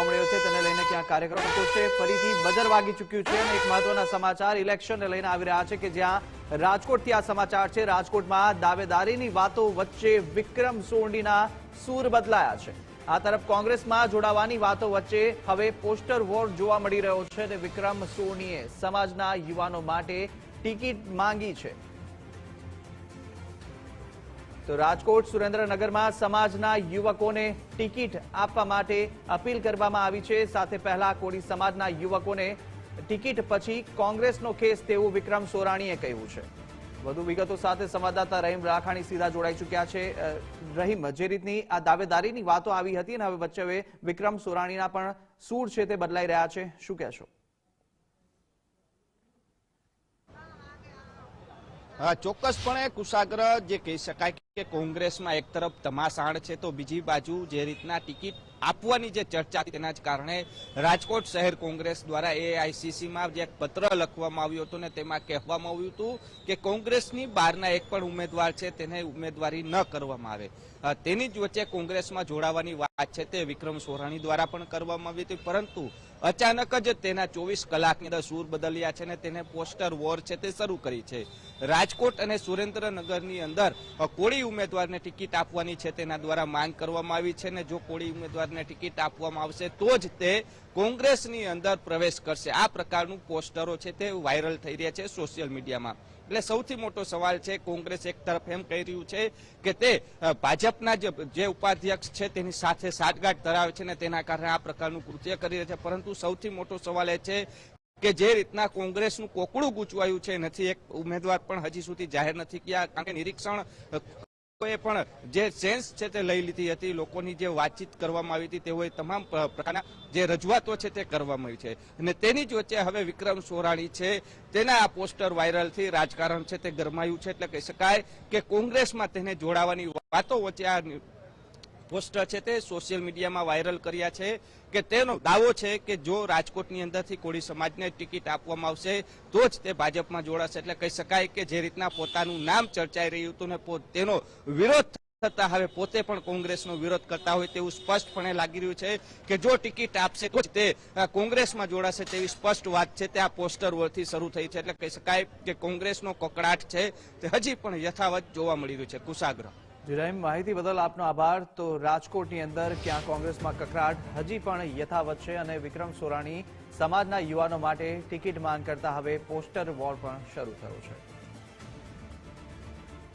જોવા મળ્યો છે, તેને લઈને ક્યાં કાર્યક્રમ છે ફરીથી બજર વાગી ચૂક્યું છે અને એક મહત્વના સમાચાર ઇલેક્શનને લઈને આવી રહ્યા છે કે જ્યાં રાજકોટથી આ સમાચાર છે। રાજકોટમાં દાવેદારીની વાતો વચ્ચે વિક્રમ સોરણીના સૂર બદલાયા છે। આ તરફ કોંગ્રેસમાં જોડાવાની વાતો વચ્ચે હવે પોસ્ટર વોર જોવા મળી રહ્યો છે અને વિક્રમ સોરણીએ સમાજના યુવાનો માટે ટિકિટ માંગી છે। તો રાજકોટ સુરેન્દ્રનગરમાં સમાજના યુવકોને ટિકિટ આપવા માટે અપીલ કરવામાં આવી છે। સાથે પહેલા કોળી સમાજના યુવકોને ટિકિટ પછી કોંગ્રેસનો કેસ તેવું વિક્રમ સોરાણીએ કહ્યું છે। વધુ વિગતો સાથે સંવાદદાતા રહીમ રાખાણી સીધા જોડાઈ ચૂક્યા છે। રહીમ, જે રીતની આ દાવેદારીની વાતો આવી હતી અને હવે વચ્ચે હવે વિક્રમ સોરાણીના પણ સૂર છે તે બદલાઈ રહ્યા છે, શું કહેશો? ચોક્કસપણે કુશાગ્ર જે કહી શકાય કે કોંગ્રેસમાં એક તરફ તમાશાણ છે તો બીજી બાજુ જે રીતના ટિકિટ આપવાની જે ચર્ચા તેના જ કારણે રાજકોટ શહેર કોંગ્રેસ દ્વારા એઆઈસીસીમાં જે પત્ર લખવામાં આવ્યો હતો ને તેમાં કહેવામાં આવ્યું હતું કે કોંગ્રેસની બહારના એક પણ ઉમેદવાર છે તેને ઉમેદવારી ન કરવામાં આવે। તેની જ વચ્ચે કોંગ્રેસમાં જોડાવાની વાત છે તે વિક્રમ સોરાણી દ્વારા પણ કરવામાં આવી હતી, પરંતુ અચાનક જ તેના 24 કલાકની અંદર સૂર બદલ્યા છે ને તેને પોસ્ટર વોર છે તે શરૂ કરી છે। રાજકોટ અને સુરેન્દ્રનગરની અંદર કોળી ઉમેદવારને ટિકિટ આપવાની છે તેના દ્વારા માંગ કરવામાં આવી છે ને જો કોળી ઉમેદવારને ટિકિટ આપવામાં આવશે તો જ તે કોંગ્રેસની અંદર પ્રવેશ કરશે। આ પ્રકારનું પોસ્ટરો છે તે વાયરલ થઈ રહ્યા છે સોશિયલ મીડિયામાં। એટલે સૌથી મોટો સવાલ છે, કોંગ્રેસ એક તરફ એમ કહી રહ્યું છે કે તે ભાજપના જે ઉપાધ્યક્ષ છે તેની સાથે સાઠગાંઠ ધરાવે છે ને તેના કારણે આ પ્રકારનું કૃત્ય કરી રહ્યા છે, પરંતુ સૌથી મોટો સવાલ એ છે કે જે રીતના કોંગ્રેસનું કોકડું ગૂંચવાયું છે નથી એક ઉમેદવાર પણ હજી સુધી જાહેર નથી કર્યા, કારણ કે નિરીક્ષણ એ પણ જે સેન્સ છે તે લઈ લીધી હતી, લોકોની જે વાતચીત કરવામાં આવી હતી તેઓએ તમામ પ્રકારના જે રજૂઆતો છે તે કરવામાં આવી છે અને તેની જ વચ્ચે હવે વિક્રમ સોરાણી છે તેના આ પોસ્ટર વાયરલથી રાજકારણ છે તે ગરમાયું છે। એટલે કહી શકાય કે કોંગ્રેસમાં તેને જોડાવાની વાતો વચ્ચે આ પોસ્ટર છે તે સોશિયલ મીડિયામાં વાયરલ કર્યા છે કે તેનો દાવો છે કે જો રાજકોટની અંદરથી કોળી સમાજને ટિકિટ આપવામાં આવશે તો જ તે ભાજપમાં જોડાશે। એટલે કહી શકાય કે જે રીતના પોતાનું નામ ચર્ચાઈ રહ્યું હતું ને તેનો વિરોધ થતા હવે પોતે પણ કોંગ્રેસનો વિરોધ કરતા હોય તેવું સ્પષ્ટપણે લાગી રહ્યું છે કે જો ટિકિટ આપશે તો જ તે કોંગ્રેસમાં જોડાશે તેવી સ્પષ્ટ વાત છે તે આ પોસ્ટર વોરથી શરૂ થઈ છે। એટલે કહી શકાય કે કોંગ્રેસનો કકડાટ છે તે હજી પણ યથાવત જોવા મળી રહ્યું છે। કુશાગ્ર રહીમ, માહિતી બદલ આપનો આભાર। તો રાજકોટની અંદર ક્યાં કોંગ્રેસમાં કકરાટ હજી પણ યથાવત છે અને વિક્રમ સોરાણી સમાજના યુવાનો માટે ટિકિટ માંગ કરતા હવે પોસ્ટર વોર પણ શરૂ થયો છે।